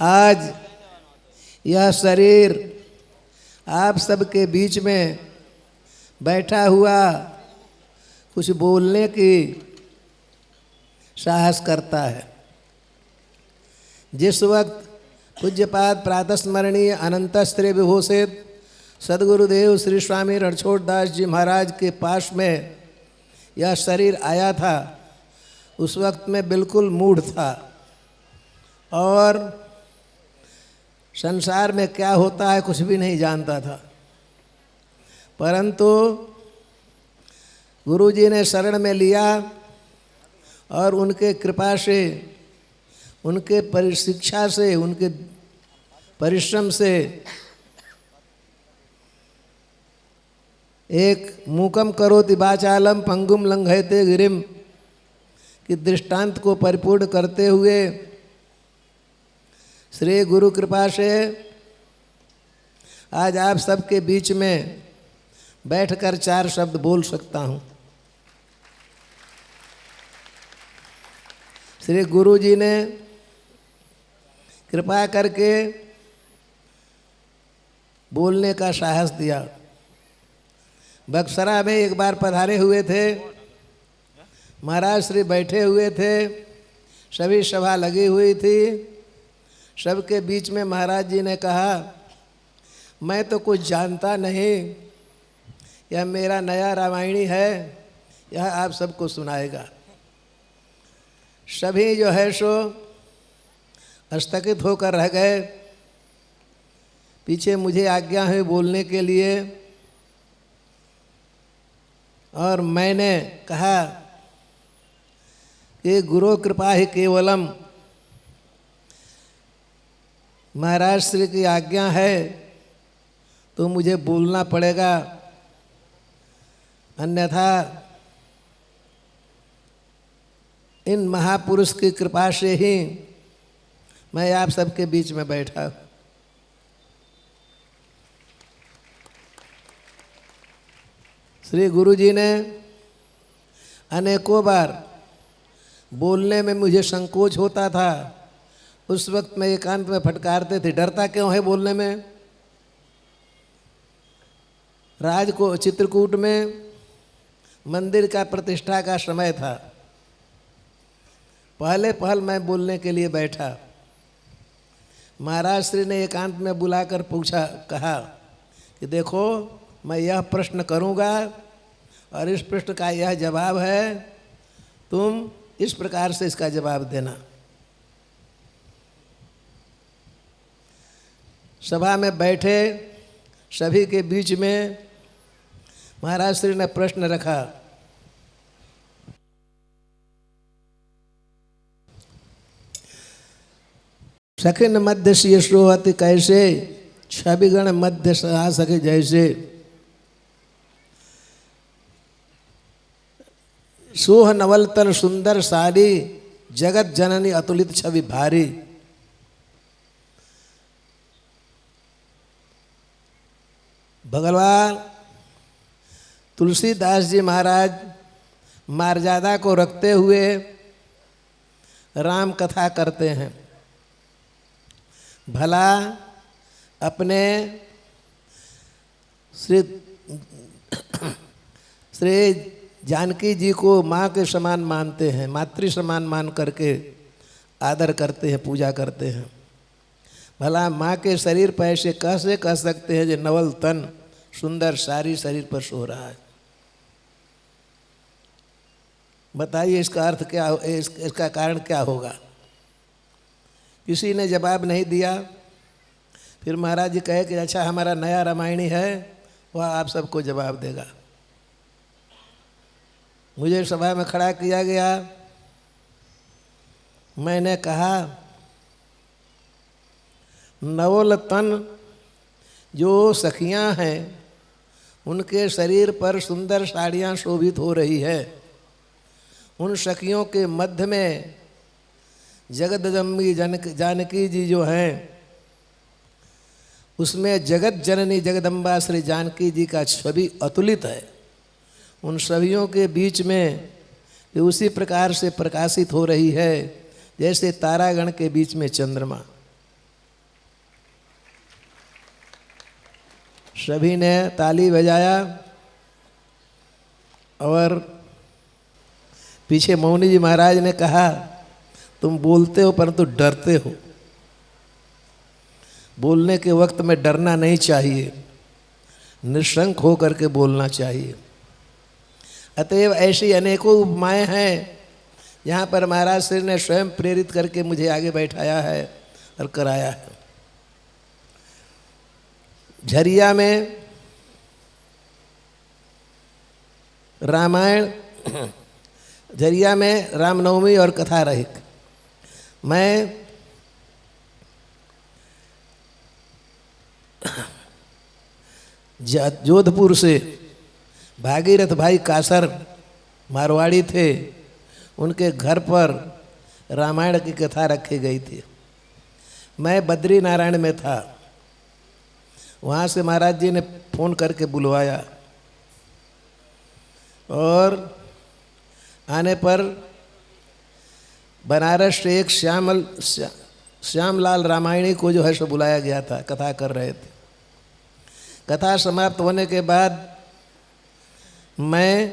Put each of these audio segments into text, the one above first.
आज यह शरीर आप सबके बीच में बैठा हुआ कुछ बोलने की साहस करता है। जिस वक्त पूज्यपाद प्रातः स्मरणीय अनंत श्री विभूषित सदगुरुदेव श्री स्वामी रणछोड़ दास जी महाराज के पास में यह शरीर आया था, उस वक्त में बिल्कुल मूढ़ था और संसार में क्या होता है कुछ भी नहीं जानता था। परंतु गुरु जी ने शरण में लिया और उनके कृपा से, उनके परिशिक्षा से, उनके परिश्रम से एक मूकम करोति वाचालम पंगुम लंघयते गिरिम की दृष्टांत को परिपूर्ण करते हुए श्री गुरु कृपा से आज आप सबके बीच में बैठकर 4 शब्द बोल सकता हूँ। श्री गुरु जी ने कृपा करके बोलने का साहस दिया। बक्सरा में एक बार पधारे हुए थे, महाराज श्री बैठे हुए थे, सभी सभा लगी हुई थी। सबके बीच में महाराज जी ने कहा, मैं तो कुछ जानता नहीं, यह मेरा नया रामायणी है, यह आप सबको सुनाएगा। सभी जो है सो स्थगित होकर रह गए। पीछे मुझे आज्ञा है बोलने के लिए और मैंने कहा कि गुरु कृपा ही केवलम, महाराज श्री की आज्ञा है तो मुझे बोलना पड़ेगा, अन्यथा इन महापुरुष की कृपा से ही मैं आप सबके बीच में बैठा। श्री गुरु जी ने अनेकों बार बोलने में मुझे संकोच होता था, उस वक्त मैं एकांत में फटकारते थे, डरता क्यों है बोलने में। चित्रकूट में मंदिर का प्रतिष्ठा का समय था। पहले पहल मैं बोलने के लिए बैठा। महाराज श्री ने एकांत में बुलाकर पूछा, कहा कि देखो मैं यह प्रश्न करूँगा और इस प्रश्न का यह जवाब है, तुम इस प्रकार से इसका जवाब देना। सभा में बैठे सभी के बीच में महाराज श्री ने प्रश्न रखा, सखिन मध्य शीर्षोहति कैसे, छविगण मध्य आ सके जैसे। सोह नवल तन सुंदर सारी, जगत जननी अतुलित छवि भारी। भगवान तुलसीदास जी महाराज मर्यादा को रखते हुए राम कथा करते हैं। भला अपने श्री जानकी जी को माँ के समान मानते हैं, मातृ समान मान करके आदर करते हैं, पूजा करते हैं। भला माँ के शरीर पर ऐसे कैसे कह सकते हैं जो नवल तन सुंदर सारी शरीर पर सो रहा है। बताइए इसका अर्थ क्या हो, इसका कारण क्या होगा। किसी ने जवाब नहीं दिया। फिर महाराज जी कहे कि अच्छा हमारा नया रामायणी है, वह आप सबको जवाब देगा। मुझे सभा में खड़ा किया गया। मैंने कहा, नवल तन जो सखियां हैं उनके शरीर पर सुंदर साड़ियाँ शोभित हो रही है। उन सखियों के मध्य में जगदम्बी जानकी जी जो हैं, उसमें जगत जननी जगदम्बा श्री जानकी जी का छवि अतुलित है। उन सभियों के बीच में ये उसी प्रकार से प्रकाशित हो रही है जैसे तारागण के बीच में चंद्रमा। सभी ने ताली बजाया और पीछे मौनी जी महाराज ने कहा, तुम बोलते हो परंतु डरते हो। बोलने के वक्त में डरना नहीं चाहिए, निशंक हो करके बोलना चाहिए। अतएव ऐसी अनेकों उपमाएं हैं यहाँ पर महाराज श्री ने स्वयं प्रेरित करके मुझे आगे बैठाया है और कराया है। झरिया में रामायण, झरिया में रामनवमी और कथा रही। मैं जोधपुर से भागीरथ भाई कासर मारवाड़ी थे, उनके घर पर रामायण की कथा रखी गई थी। मैं बद्री नारायण में था, वहाँ से महाराज जी ने फ़ोन करके बुलवाया और आने पर बनारस से एक श्यामलाल रामायणी को जो है सो बुलाया गया था, कथा कर रहे थे। कथा समाप्त होने के बाद मैं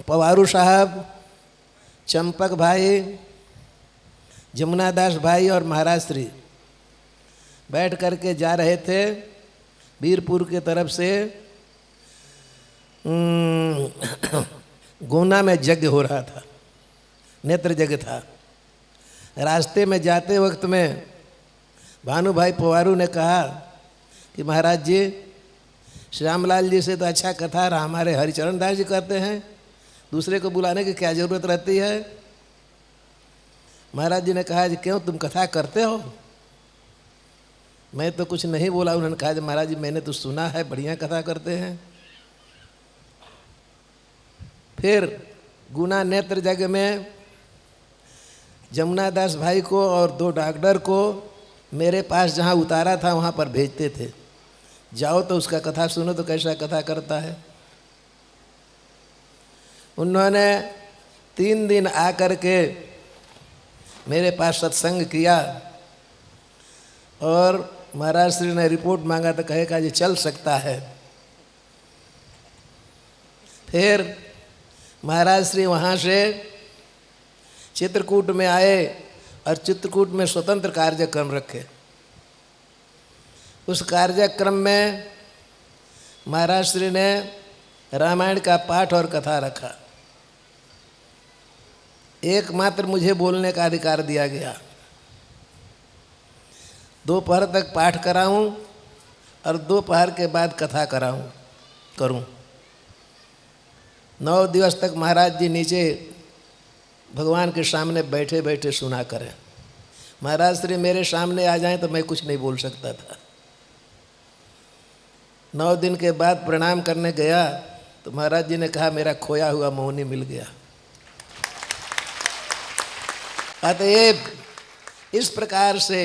पवारू साहब, चंपक भाई, जमुना दास भाई और महाराज श्री बैठ करके जा रहे थे वीरपुर के तरफ से। गोना में यज्ञ हो रहा था, नेत्र यज्ञ था। रास्ते में जाते वक्त में भानु भाई पवारू ने कहा कि महाराज जी, श्यामलाल जी से तो अच्छा कथा हमारे हरिचरण दास जी करते हैं, दूसरे को बुलाने की क्या ज़रूरत रहती है। महाराज जी ने कहा जी क्यों, तुम कथा करते हो? मैं तो कुछ नहीं बोला। उन्होंने कहा जी महाराज जी मैंने तो सुना है, बढ़िया कथा करते हैं। फिर गुना नेत्र जगह में जमुना दास भाई को और 2 डॉक्टर को मेरे पास जहाँ उतारा था वहाँ पर भेजते थे, जाओ तो उसका कथा सुनो तो कैसा कथा करता है। उन्होंने 3 दिन आकर के मेरे पास सत्संग किया और महाराज श्री ने रिपोर्ट मांगा तो कहेगा जी चल सकता है। फिर महाराज श्री वहाँ से चित्रकूट में आए और चित्रकूट में स्वतंत्र कार्यक्रम रखे। उस कार्यक्रम में महाराज श्री ने रामायण का पाठ और कथा रखा। एकमात्र मुझे बोलने का अधिकार दिया गया। दोपहर तक पाठ कराऊं और दोपहर के बाद कथा करूं। 9 दिवस तक महाराज जी नीचे भगवान के सामने बैठे बैठे सुना करें। महाराज श्री मेरे सामने आ जाएं तो मैं कुछ नहीं बोल सकता था। 9 दिन के बाद प्रणाम करने गया तो महाराज जी ने कहा मेरा खोया हुआ मौनी मिल गया। अतएव इस प्रकार से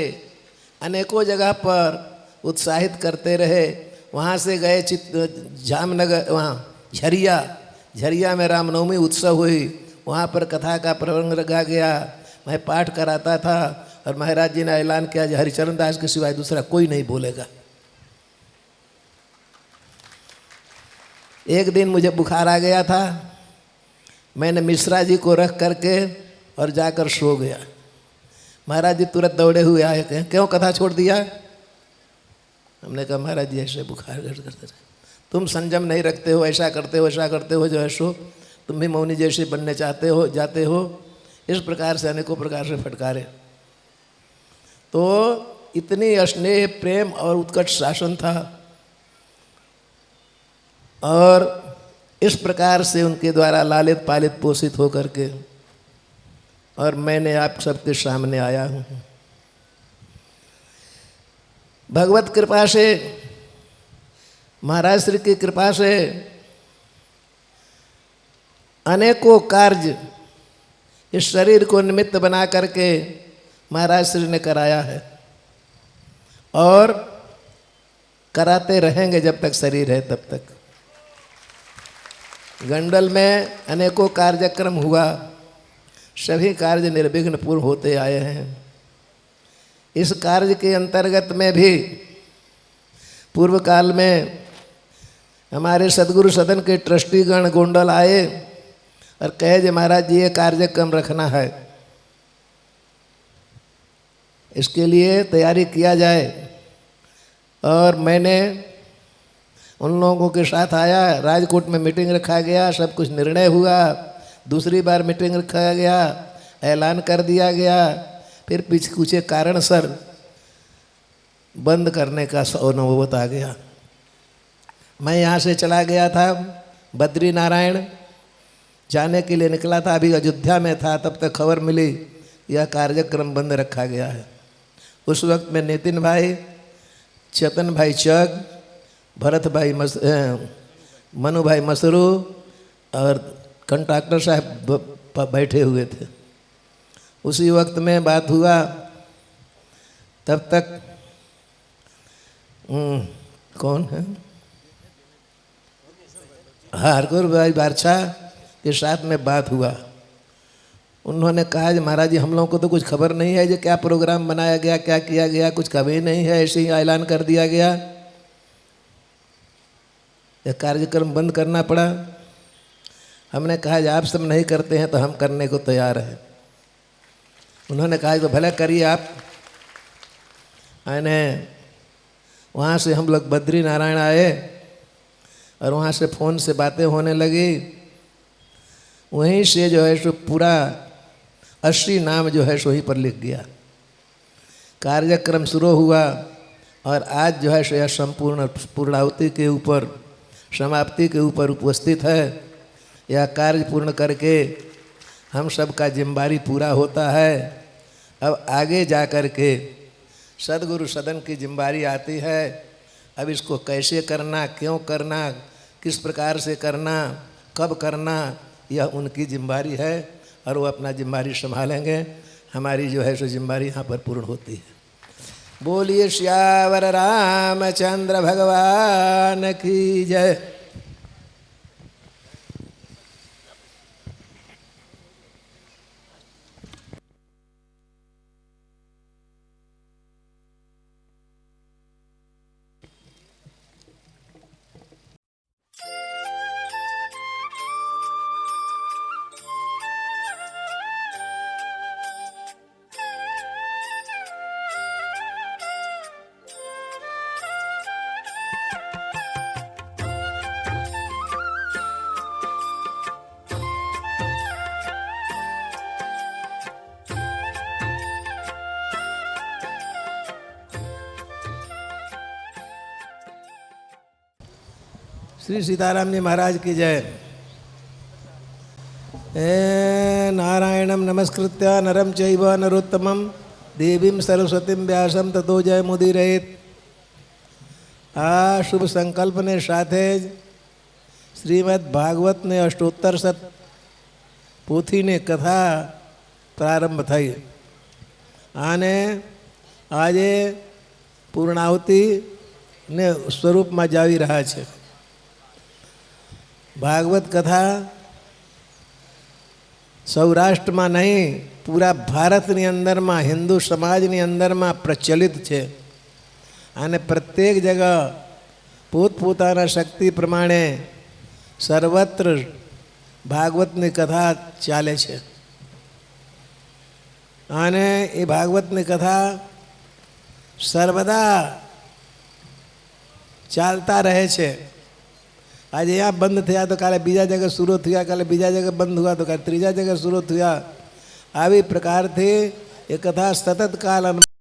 अनेकों जगह पर उत्साहित करते रहे। वहाँ से गए जामनगर, वहाँ झरिया में रामनवमी उत्सव हुई, वहाँ पर कथा का प्रसंग रखा गया। मैं पाठ कराता था और महाराज जी ने ऐलान किया कि हरिचरण दास के सिवाय दूसरा कोई नहीं बोलेगा। एक दिन मुझे बुखार आ गया था, मैंने मिश्रा जी को रख करके और जाकर सो गया। महाराज जी तुरंत दौड़े हुए आए, कहें क्यों कथा छोड़ दिया? हमने कहा महाराज जी ऐसे बुखार करते रहे, तुम संयम नहीं रखते हो, ऐसा करते हो जो है सो तुम भी मौनी जैसे बनने चाहते हो, जाते हो। इस प्रकार से अनेकों प्रकार से फटकारे। तो इतनी स्नेह प्रेम और उत्कट शासन था और इस प्रकार से उनके द्वारा लालित पालित पोषित होकर के और मैंने आप सबके सामने आया हूँ। भगवत कृपा से, महाराज श्री की कृपा से अनेकों कार्य इस शरीर को निमित्त बना करके महाराज श्री ने कराया है और कराते रहेंगे जब तक शरीर है तब तक। गंडल में अनेकों कार्यक्रम हुआ, सभी कार्य निर्विघ्न पूर्ण होते आए हैं। इस कार्य के अंतर्गत में भी पूर्व काल में हमारे सदगुरु सदन के ट्रस्टीगण गोंडल आए और कहे जे महाराज जी ये कार्यक्रम रखना है, इसके लिए तैयारी किया जाए। और मैंने उन लोगों के साथ आया, राजकोट में मीटिंग रखा गया, सब कुछ निर्णय हुआ। दूसरी बार मीटिंग रखा गया, ऐलान कर दिया गया, फिर पीछे कुछ कारण सर बंद करने का नौबत आ गया। मैं यहाँ से चला गया था, बद्री नारायण जाने के लिए निकला था, अभी अयोध्या में था, तब तक खबर मिली यह कार्यक्रम बंद रखा गया है। उस वक्त में नितिन भाई, चेतन भाई चग, भरत भाई मनु भाई मसरू और कंट्राक्टर साहब बैठे हुए थे। उसी वक्त में बात हुआ, तब तक कौन है, हरगोर भाई बादशाह के साथ में बात हुआ। उन्होंने कहा कि महाराज जी हम लोगों को तो कुछ खबर नहीं है जो क्या प्रोग्राम बनाया गया, क्या किया गया, कुछ खबर ही नहीं है, ऐसे ही ऐलान कर दिया गया, यह कार्यक्रम बंद करना पड़ा। हमने कहा आप सब नहीं करते हैं तो हम करने को तैयार हैं। उन्होंने कहा तो भले करिए आप। आने वहाँ से हम लोग बद्री नारायण आए और वहाँ से फ़ोन से बातें होने लगी। वहीं से जो है सो पूरा 80 नाम जो है सो वहीं पर लिख गया। कार्यक्रम शुरू हुआ और आज जो है सो यह संपूर्ण पूर्णाहुति के ऊपर, समाप्ति के ऊपर उपस्थित है। यह कार्य पूर्ण करके हम सब का जिम्मेदारी पूरा होता है। अब आगे जा कर के सदगुरु सदन की जिम्मेदारी आती है। अब इसको कैसे करना, क्यों करना, किस प्रकार से करना, कब करना, यह उनकी जिम्मेदारी है और वो अपना जिम्मेदारी संभालेंगे। हमारी जो है सो जिम्मेदारी यहाँ पर पूर्ण होती है। बोलिए श्यावर रामचंद्र भगवान की जय। श्री सीताराम जी महाराज की जय। नारायणं नमस्कृत्य नरं चैव नरोत्तमं देवीं सरस्वतीं व्यासं ततो जय मुदीरयेत्। आ शुभ संकल्प ने साथे श्रीमद् भागवत ने अष्टोत्तर शत पोथी ने कथा प्रारंभ थई। आने आजे पूर्णाहुति ने स्वरूप में जावी रहा है। भागवत कथा सौराष्ट्र में नहीं, पूरा भारत ની અંદરમાં, हिंदू समाज ની અંદરમાં प्रचलित है। અને प्रत्येक जगह પોતપોતાના शक्ति प्रमाणे सर्वत्र भागवत ની कथा चाले છે। અને એ भागवत ની कथा सर्वदा चालता रहे छे। आज यहाँ बंद थया तो काले बीजा जगह शुरू थया, काले बीजा जगह बंद हुआ तो काले तीजा जगह शुरू थया। આવી प्रकार थी ये कथा सतत काल